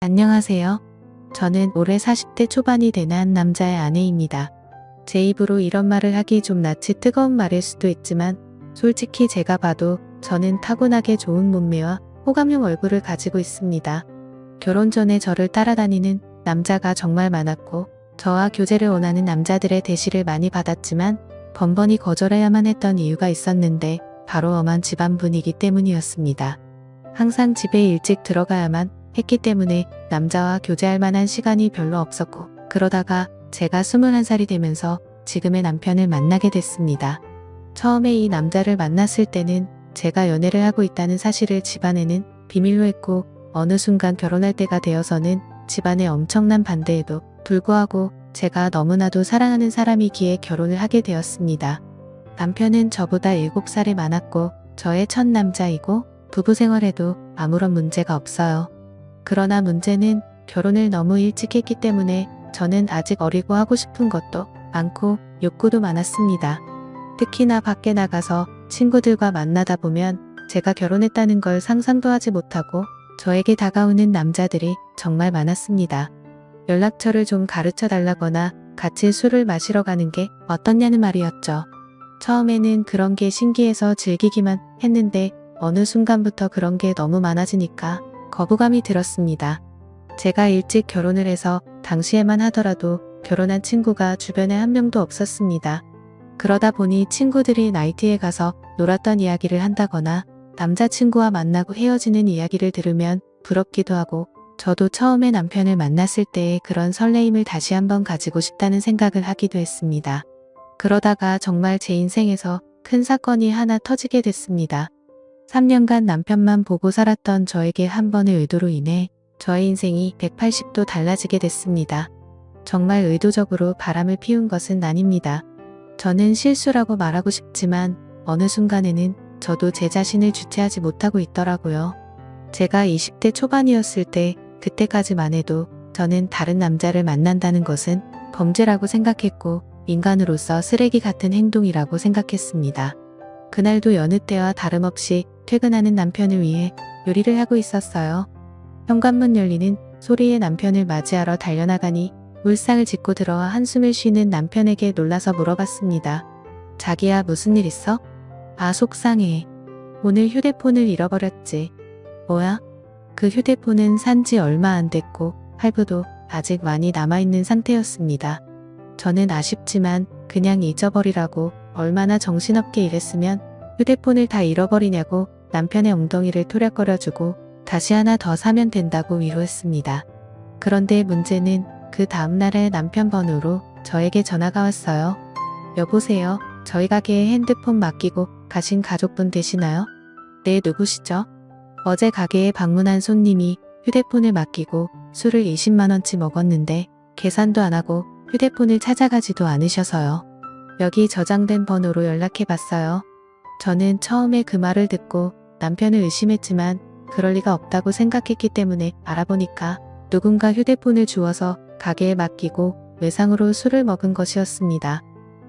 안녕하세요. 저는 올해 40대 초반이 되는 한 남자의 아내입니다. 제 입으로 이런 말을 하기 좀 낯이 뜨거운 말일 수도 있지만 솔직히 제가 봐도 저는 타고나게 좋은 몸매와 호감형 얼굴을 가지고 있습니다. 결혼 전에 저를 따라다니는 남자가 정말 많았고 저와 교제를 원하는 남자들의 대시를 많이 받았지만 번번이 거절해야만 했던 이유가 있었는데 바로 엄한 집안 분위기 때문이었습니다. 항상 집에 일찍 들어가야만 했기 때문에 남자와 교제할 만한 시간이 별로 없었고 그러다가 제가 21살이 되면서 지금의 남편을 만나게 됐습니다. 처음에 이 남자를 만났을 때는 제가 연애를 하고 있다는 사실을 집안에는 비밀로 했고 어느 순간 결혼할 때가 되어서는 집안의 엄청난 반대에도 불구하고 제가 너무나도 사랑하는 사람이기에 결혼을 하게 되었습니다. 남편은 저보다 7살이 많았고 저의 첫 남자이고 부부 생활에도 아무런 문제가 없어요. 그러나 문제는 결혼을 너무 일찍 했기 때문에 저는 아직 어리고 하고 싶은 것도 많고 욕구도 많았습니다. 특히나 밖에 나가서 친구들과 만나다 보면 제가 결혼했다는 걸 상상도 하지 못하고 저에게 다가오는 남자들이 정말 많았습니다. 연락처를 좀 가르쳐 달라거나 같이 술을 마시러 가는 게 어떻냐는 말이었죠. 처음에는 그런 게 신기해서 즐기기만 했는데 어느 순간부터 그런 게 너무 많아지니까 거부감이 들었습니다. 제가 일찍 결혼을 해서 당시에만 하더라도 결혼한 친구가 주변에 한 명도 없었습니다. 그러다 보니 친구들이 나이트에 가서 놀았던 이야기를 한다거나 남자친구와 만나고 헤어지는 이야기를 들으면 부럽기도 하고 저도 처음에 남편을 만났을 때의 그런 설레임을 다시 한번 가지고 싶다는 생각을 하기도 했습니다. 그러다가 정말 제 인생에서 큰 사건이 하나 터지게 됐습니다. 3년간 남편만 보고 살았던 저에게 한 번의 의도로 인해 저의 인생이 180도 달라지게 됐습니다. 정말 의도적으로 바람을 피운 것은 아닙니다. 저는 실수라고 말하고 싶지만 어느 순간에는 저도 제 자신을 주체하지 못하고 있더라고요. 제가 20대 초반이었을 때 그때까지만 해도 저는 다른 남자를 만난다는 것은 범죄라고 생각했고 인간으로서 쓰레기 같은 행동이라고 생각했습니다. 그날도 여느 때와 다름없이 퇴근하는 남편을 위해 요리를 하고 있었어요. 현관문 열리는 소리에 남편을 맞이하러 달려나가니 울상을 짚고 들어와 한숨을 쉬는 남편에게 놀라서 물어봤습니다. 자기야, 무슨 일 있어? 아, 속상해. 오늘 휴대폰을 잃어버렸지. 뭐야? 그 휴대폰은 산지 얼마 안 됐고 할부도 아직 많이 남아있는 상태였습니다. 저는 아쉽지만 그냥 잊어버리라고 얼마나 정신없게 일했으면 휴대폰을 다 잃어버리냐고 남편의 엉덩이를 토략거려주고 다시 하나 더 사면 된다고 위로했습니다. 그런데 문제는 그 다음날에 남편 번호로 저에게 전화가 왔어요. 여보세요. 저희 가게에 핸드폰 맡기고 가신 가족분 되시나요? 네, 누구시죠? 어제 가게에 방문한 손님이 휴대폰을 맡기고 술을 20만원치 먹었는데 계산도 안 하고 휴대폰을 찾아가지도 않으셔서요. 여기 저장된 번호로 연락해봤어요. 저는 처음에 그 말을 듣고 남편을 의심했지만 그럴 리가 없다고 생각했기 때문에 알아보니까 누군가 휴대폰을 주워서 가게에 맡기고 외상으로 술을 먹은 것이었습니다.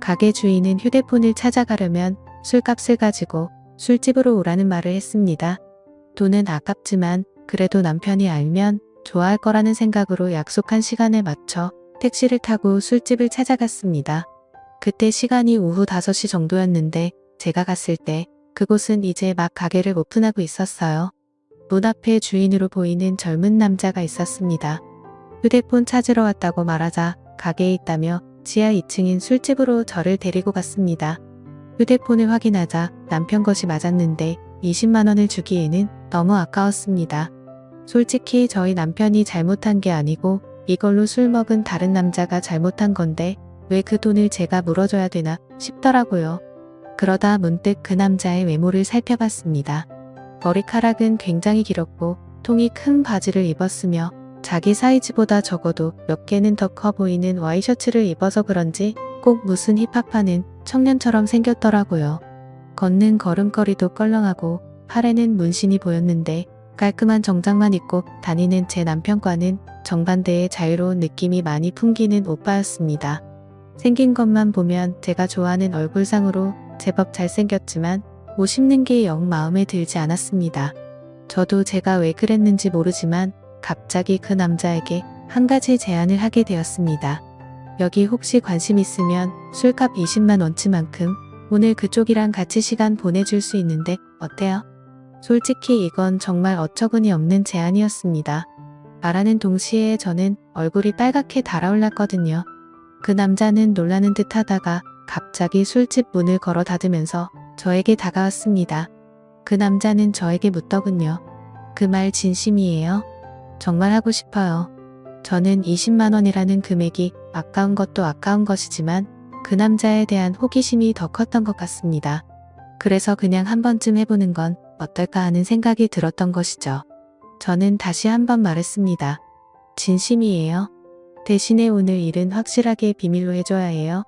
가게 주인은 휴대폰을 찾아가려면 술값을 가지고 술집으로 오라는 말을 했습니다. 돈은 아깝지만 그래도 남편이 알면 좋아할 거라는 생각으로 약속한 시간에 맞춰 택시를 타고 술집을 찾아갔습니다. 그때 시간이 오후 5시 정도였는데 제가 갔을 때 그곳은 이제 막 가게를 오픈하고 있었어요. 문 앞에 주인으로 보이는 젊은 남자가 있었습니다. 휴대폰 찾으러 왔다고 말하자 가게에 있다며 지하 2층인 술집으로 저를 데리고 갔습니다. 휴대폰을 확인하자 남편 것이 맞았는데 20만원을 주기에는 너무 아까웠습니다. 솔직히 저희 남편이 잘못한 게 아니고 이걸로 술 먹은 다른 남자가 잘못한 건데 왜 그 돈을 제가 물어줘야 되나 싶더라고요. 그러다 문득 그 남자의 외모를 살펴봤습니다. 머리카락은 굉장히 길었고 통이 큰 바지를 입었으며 자기 사이즈보다 적어도 몇 개는 더 커 보이는 와이셔츠를 입어서 그런지 꼭 무슨 힙합하는 청년처럼 생겼더라고요. 걷는 걸음걸이도 껄렁하고 팔에는 문신이 보였는데 깔끔한 정장만 입고 다니는 제 남편과는 정반대의 자유로운 느낌이 많이 풍기는 오빠였습니다. 생긴 것만 보면 제가 좋아하는 얼굴상으로 제법 잘생겼지만 옷 입는 게 영 마음에 들지 않았습니다. 저도 제가 왜 그랬는지 모르지만 갑자기 그 남자에게 한 가지 제안을 하게 되었습니다. 여기 혹시 관심 있으면 술값 20만 원치만큼 오늘 그쪽이랑 같이 시간 보내줄 수 있는데 어때요? 솔직히 이건 정말 어처구니 없는 제안이었습니다. 말하는 동시에 저는 얼굴이 빨갛게 달아올랐거든요. 그 남자는 놀라는 듯 하다가 갑자기 술집 문을 걸어 닫으면서 저에게 다가왔습니다. 그 남자는 저에게 묻더군요. 그 말 진심이에요? 정말 하고 싶어요. 저는 20만 원이라는 금액이 아까운 것도 아까운 것이지만 그 남자에 대한 호기심이 더 컸던 것 같습니다. 그래서 그냥 한 번쯤 해보는 건 어떨까 하는 생각이 들었던 것이죠. 저는 다시 한번 말했습니다. 진심이에요. 대신에 오늘 일은 확실하게 비밀로 해줘야 해요.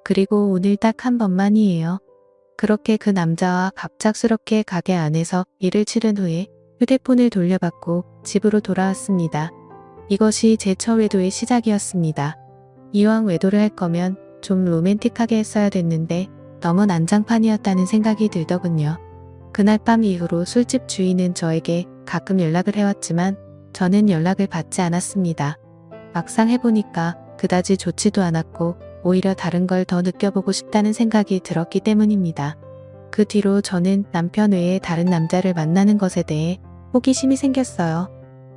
그리고 오늘 딱 한 번만이에요. 그렇게 그 남자와 갑작스럽게 가게 안에서 일을 치른 후에 휴대폰을 돌려받고 집으로 돌아왔습니다. 이것이 제 첫 외도의 시작이었습니다. 이왕 외도를 할 거면 좀 로맨틱하게 했어야 됐는데 너무 난장판이었다는 생각이 들더군요. 그날 밤 이후로 술집 주인은 저에게 가끔 연락을 해왔지만 저는 연락을 받지 않았습니다. 막상 해보니까 그다지 좋지도 않았고 오히려 다른 걸 더 느껴보고 싶다는 생각이 들었기 때문입니다. 그 뒤로 저는 남편 외에 다른 남자를 만나는 것에 대해 호기심이 생겼어요.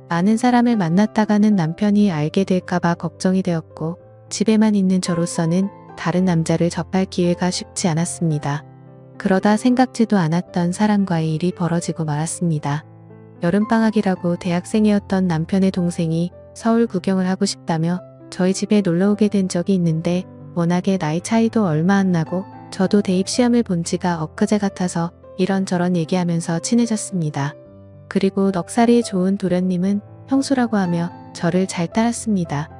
많은 사람을 만났다가는 남편이 알게 될까봐 걱정이 되었고 집에만 있는 저로서는 다른 남자를 접할 기회가 쉽지 않았습니다. 그러다 생각지도 않았던 사람과의 일이 벌어지고 말았습니다. 여름방학이라고 대학생이었던 남편의 동생이 서울 구경을 하고 싶다며 저희 집에 놀러오게 된 적이 있는데 워낙에 나이 차이도 얼마 안 나고 저도 대입시험을 본 지가 엊그제 같아서 이런저런 얘기하면서 친해졌습니다. 그리고 넉살이 좋은 도련님은 형수라고 하며 저를 잘 따랐습니다.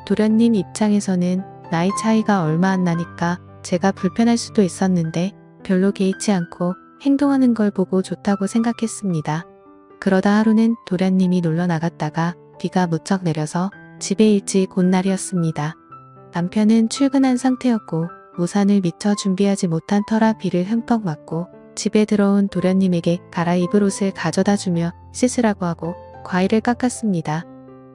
도련님 입장에서는 나이 차이가 얼마 안 나니까 제가 불편할 수도 있었는데 별로 개의치 않고 행동하는 걸 보고 좋다고 생각했습니다. 그러다 하루는 도련님이 놀러 나갔다가 비가 무척 내려서 집에 일찍 온 날이었습니다. 남편은 출근한 상태였고 우산을 미처 준비하지 못한 터라 비를 흠뻑 맞고 집에 들어온 도련님에게 갈아입을 옷을 가져다 주며 씻으라고 하고 과일을 깎았습니다.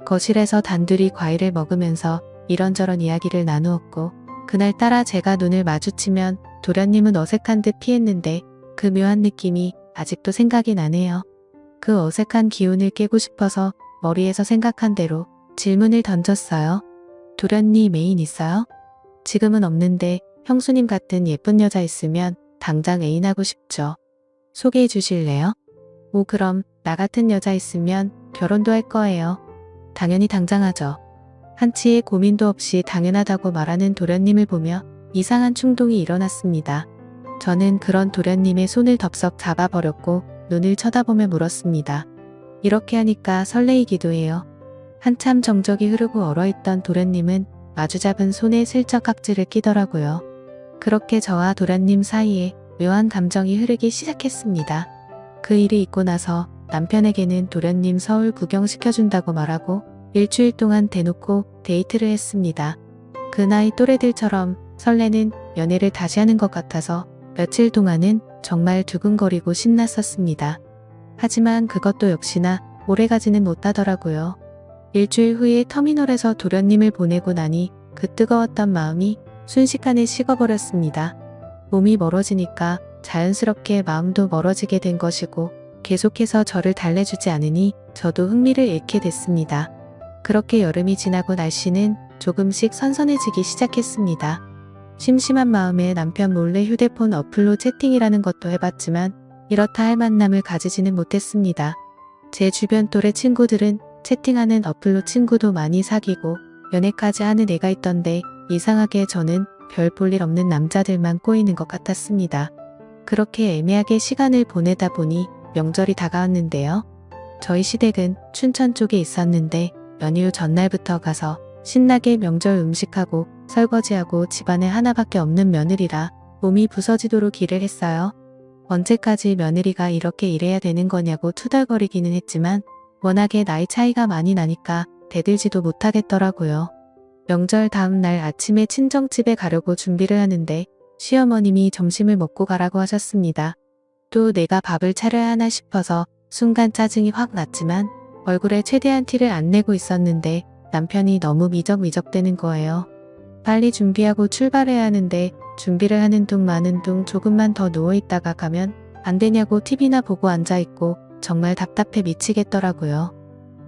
거실에서 단둘이 과일을 먹으면서 이런저런 이야기를 나누었고 그날따라 제가 눈을 마주치면 도련님은 어색한 듯 피했는데 그 묘한 느낌이 아직도 생각이 나네요. 그 어색한 기운을 깨고 싶어서 머리에서 생각한 대로 질문을 던졌어요. 도련님 애인 있어요? 지금은 없는데 형수님 같은 예쁜 여자 있으면 당장 애인하고 싶죠. 소개해 주실래요? 오 그럼 나 같은 여자 있으면 결혼도 할 거예요. 당연히 당장 하죠. 한치의 고민도 없이 당연하다고 말하는 도련님을 보며 이상한 충동이 일어났습니다. 저는 그런 도련님의 손을 덥석 잡아버렸고 눈을 쳐다보며 물었습니다. 이렇게 하니까 설레이기도 해요. 한참 정적이 흐르고 얼어있던 도련님은 마주잡은 손에 슬쩍 깍지를 끼더라고요. 그렇게 저와 도련님 사이에 묘한 감정이 흐르기 시작했습니다. 그 일이 있고 나서 남편에게는 도련님 서울 구경시켜준다고 말하고 일주일 동안 대놓고 데이트를 했습니다. 그 나이 또래들처럼 설레는 연애를 다시 하는 것 같아서 며칠 동안은 정말 두근거리고 신났었습니다. 하지만 그것도 역시나 오래가지는 못하더라고요. 일주일 후에 터미널에서 도련님을 보내고 나니 그 뜨거웠던 마음이 순식간에 식어버렸습니다. 몸이 멀어지니까 자연스럽게 마음도 멀어지게 된 것이고 계속해서 저를 달래주지 않으니 저도 흥미를 잃게 됐습니다. 그렇게 여름이 지나고 날씨는 조금씩 선선해지기 시작했습니다. 심심한 마음에 남편 몰래 휴대폰 어플로 채팅이라는 것도 해봤지만 이렇다 할 만남을 가지지는 못했습니다. 제 주변 또래 친구들은 채팅하는 어플로 친구도 많이 사귀고 연애까지 하는 애가 있던데 이상하게 저는 별 볼 일 없는 남자들만 꼬이는 것 같았습니다. 그렇게 애매하게 시간을 보내다 보니 명절이 다가왔는데요. 저희 시댁은 춘천 쪽에 있었는데 연휴 전날부터 가서 신나게 명절 음식하고 설거지하고 집안에 하나밖에 없는 며느리라 몸이 부서지도록 일을 했어요. 언제까지 며느리가 이렇게 일해야 되는 거냐고 투덜거리기는 했지만 워낙에 나이 차이가 많이 나니까 대들지도 못하겠더라고요. 명절 다음 날 아침에 친정집에 가려고 준비를 하는데 시어머님이 점심을 먹고 가라고 하셨습니다. 또 내가 밥을 차려야 하나 싶어서 순간 짜증이 확 났지만 얼굴에 최대한 티를 안 내고 있었는데 남편이 너무 미적미적대는 거예요. 빨리 준비하고 출발해야 하는데 준비를 하는 둥 마는 둥 조금만 더 누워있다가 가면 안 되냐고 TV나 보고 앉아있고 정말 답답해 미치겠더라고요.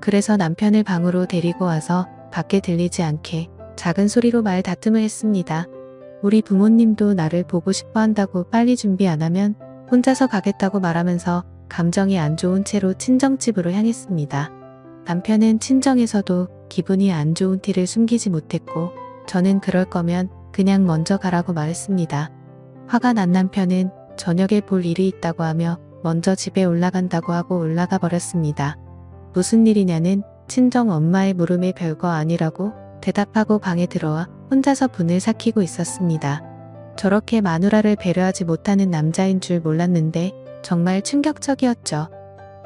그래서 남편을 방으로 데리고 와서 밖에 들리지 않게 작은 소리로 말다툼을 했습니다. 우리 부모님도 나를 보고 싶어 한다고 빨리 준비 안 하면 혼자서 가겠다고 말하면서 감정이 안 좋은 채로 친정집으로 향했습니다. 남편은 친정에서도 기분이 안 좋은 티를 숨기지 못했고 저는 그럴 거면 그냥 먼저 가라고 말했습니다. 화가 난 남편은 저녁에 볼 일이 있다고 하며 먼저 집에 올라간다고 하고 올라가 버렸습니다. 무슨 일이냐는 친정 엄마의 물음에 별거 아니라고 대답하고 방에 들어와 혼자서 분을 삭히고 있었습니다. 저렇게 마누라를 배려하지 못하는 남자인 줄 몰랐는데 정말 충격적이었죠.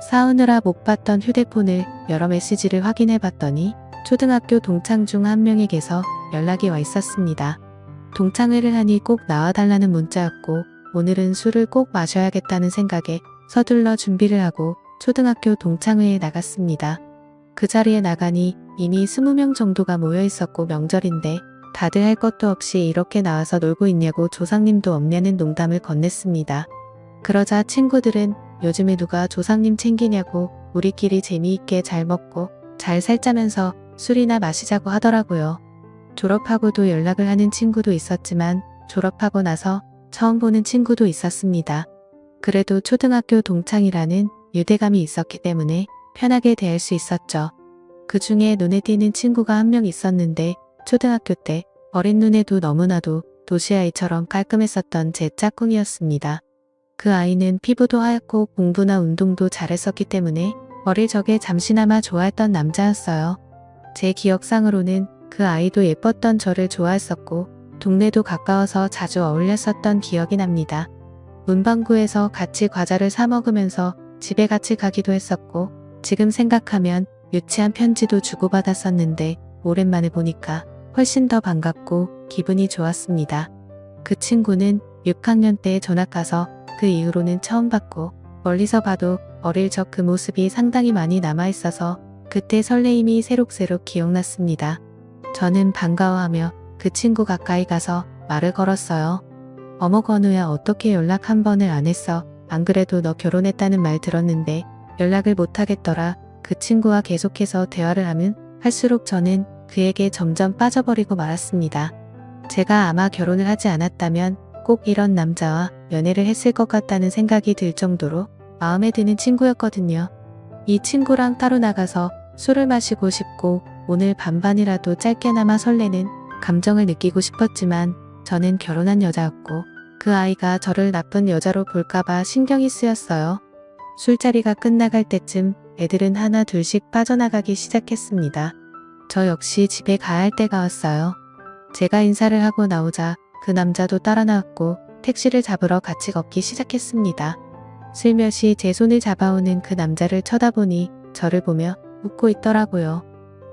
싸우느라 못 봤던 휴대폰을 여러 메시지를 확인해 봤더니 초등학교 동창 중 한 명에게서 연락이 와 있었습니다. 동창회를 하니 꼭 나와달라는 문자였고 오늘은 술을 꼭 마셔야겠다는 생각에 서둘러 준비를 하고 초등학교 동창회에 나갔습니다. 그 자리에 나가니 이미 20명 정도가 모여 있었고 명절인데 다들 할 것도 없이 이렇게 나와서 놀고 있냐고 조상님도 없냐는 농담을 건넸습니다. 그러자 친구들은 요즘에 누가 조상님 챙기냐고 우리끼리 재미있게 잘 먹고 잘 살자면서 술이나 마시자고 하더라고요. 졸업하고도 연락을 하는 친구도 있었지만 졸업하고 나서 처음 보는 친구도 있었습니다. 그래도 초등학교 동창이라는 유대감이 있었기 때문에 편하게 대할 수 있었죠. 그 중에 눈에 띄는 친구가 한 명 있었는데 초등학교 때 어린 눈에도 너무나도 도시아이처럼 깔끔했었던 제 짝꿍이었습니다. 그 아이는 피부도 하얗고 공부나 운동도 잘했었기 때문에 어릴 적에 잠시나마 좋아했던 남자였어요. 제 기억상으로는 그 아이도 예뻤던 저를 좋아했었고 동네도 가까워서 자주 어울렸었던 기억이 납니다. 문방구에서 같이 과자를 사 먹으면서 집에 같이 가기도 했었고 지금 생각하면 유치한 편지도 주고받았었는데 오랜만에 보니까 훨씬 더 반갑고 기분이 좋았습니다. 그 친구는 6학년 때 전학 가서 그 이후로는 처음 봤고 멀리서 봐도 어릴 적 그 모습이 상당히 많이 남아있어서 그때 설레임이 새록새록 기억났습니다. 저는 반가워하며 그 친구 가까이 가서 말을 걸었어요. 어머 건우야 어떻게 연락 한 번을 안 했어? 안 그래도 너 결혼했다는 말 들었는데 연락을 못 하겠더라. 그 친구와 계속해서 대화를 하면 할수록 저는 그에게 점점 빠져버리고 말았습니다. 제가 아마 결혼을 하지 않았다면 꼭 이런 남자와 연애를 했을 것 같다는 생각이 들 정도로 마음에 드는 친구였거든요. 이 친구랑 따로 나가서 술을 마시고 싶고 오늘 밤반이라도 짧게나마 설레는 감정을 느끼고 싶었지만 저는 결혼한 여자였고 그 아이가 저를 나쁜 여자로 볼까봐 신경이 쓰였어요. 술자리가 끝나갈 때쯤 애들은 하나 둘씩 빠져나가기 시작했습니다. 저 역시 집에 가야 할 때가 왔어요. 제가 인사를 하고 나오자 그 남자도 따라 나왔고 택시를 잡으러 같이 걷기 시작했습니다. 슬며시 제 손을 잡아오는 그 남자를 쳐다보니 저를 보며 웃고 있더라고요.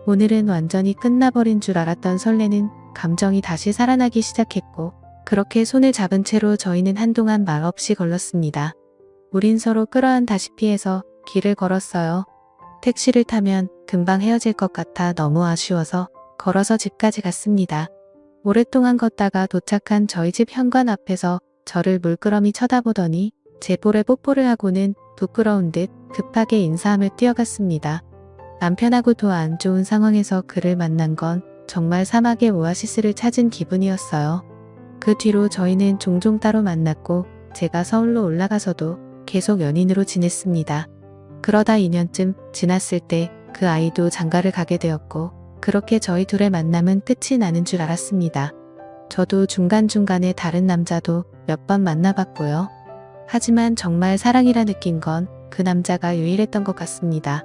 오늘은 완전히 끝나버린 줄 알았던 설레는 감정이 다시 살아나기 시작했고 그렇게 손을 잡은 채로 저희는 한동안 말없이 걸렀습니다. 우린 서로 끌어안다시피 해서 길을 걸었어요. 택시를 타면 금방 헤어질 것 같아 너무 아쉬워서 걸어서 집까지 갔습니다. 오랫동안 걷다가 도착한 저희 집 현관 앞에서 저를 물끄러미 쳐다보더니 제 볼에 뽀뽀를 하고는 부끄러운 듯 급하게 인사하며 뛰어갔습니다. 남편하고도 안 좋은 상황에서 그를 만난 건 정말 사막의 오아시스를 찾은 기분이었어요. 그 뒤로 저희는 종종 따로 만났고 제가 서울로 올라가서도 계속 연인으로 지냈습니다. 그러다 2년쯤 지났을 때 그 아이도 장가를 가게 되었고 그렇게 저희 둘의 만남은 끝이 나는 줄 알았습니다. 저도 중간중간에 다른 남자도 몇 번 만나봤고요. 하지만 정말 사랑이라 느낀 건 그 남자가 유일했던 것 같습니다.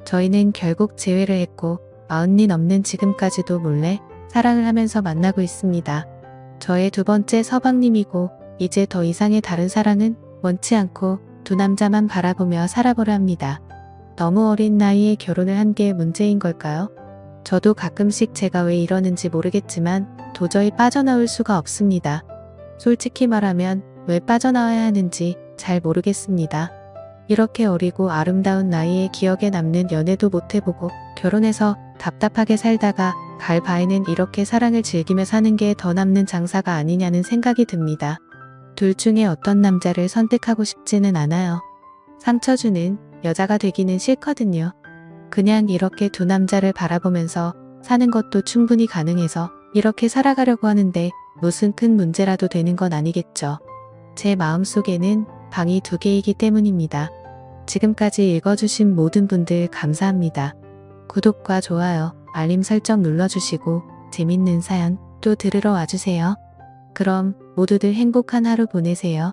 저희는 결국 재회를 했고 40이 넘는 지금까지도 몰래 사랑을 하면서 만나고 있습니다. 저의 두 번째 서방님이고 이제 더 이상의 다른 사랑은 원치 않고 두 남자만 바라보며 살아보려 합니다. 너무 어린 나이에 결혼을 한 게 문제인 걸까요? 저도 가끔씩 제가 왜 이러는지 모르겠지만 도저히 빠져나올 수가 없습니다. 솔직히 말하면 왜 빠져나와야 하는지 잘 모르겠습니다. 이렇게 어리고 아름다운 나이에 기억에 남는 연애도 못 해보고 결혼해서 답답하게 살다가 갈 바에는 이렇게 사랑을 즐기며 사는 게 더 남는 장사가 아니냐는 생각이 듭니다. 둘 중에 어떤 남자를 선택하고 싶지는 않아요. 상처 주는 여자가 되기는 싫거든요. 그냥 이렇게 두 남자를 바라보면서 사는 것도 충분히 가능해서 이렇게 살아가려고 하는데 무슨 큰 문제라도 되는 건 아니겠죠. 제 마음속에는 방이 2개이기 때문입니다. 지금까지 읽어주신 모든 분들 감사합니다. 구독과 좋아요, 알림 설정 눌러주시고 재밌는 사연 또 들으러 와주세요. 그럼 모두들 행복한 하루 보내세요.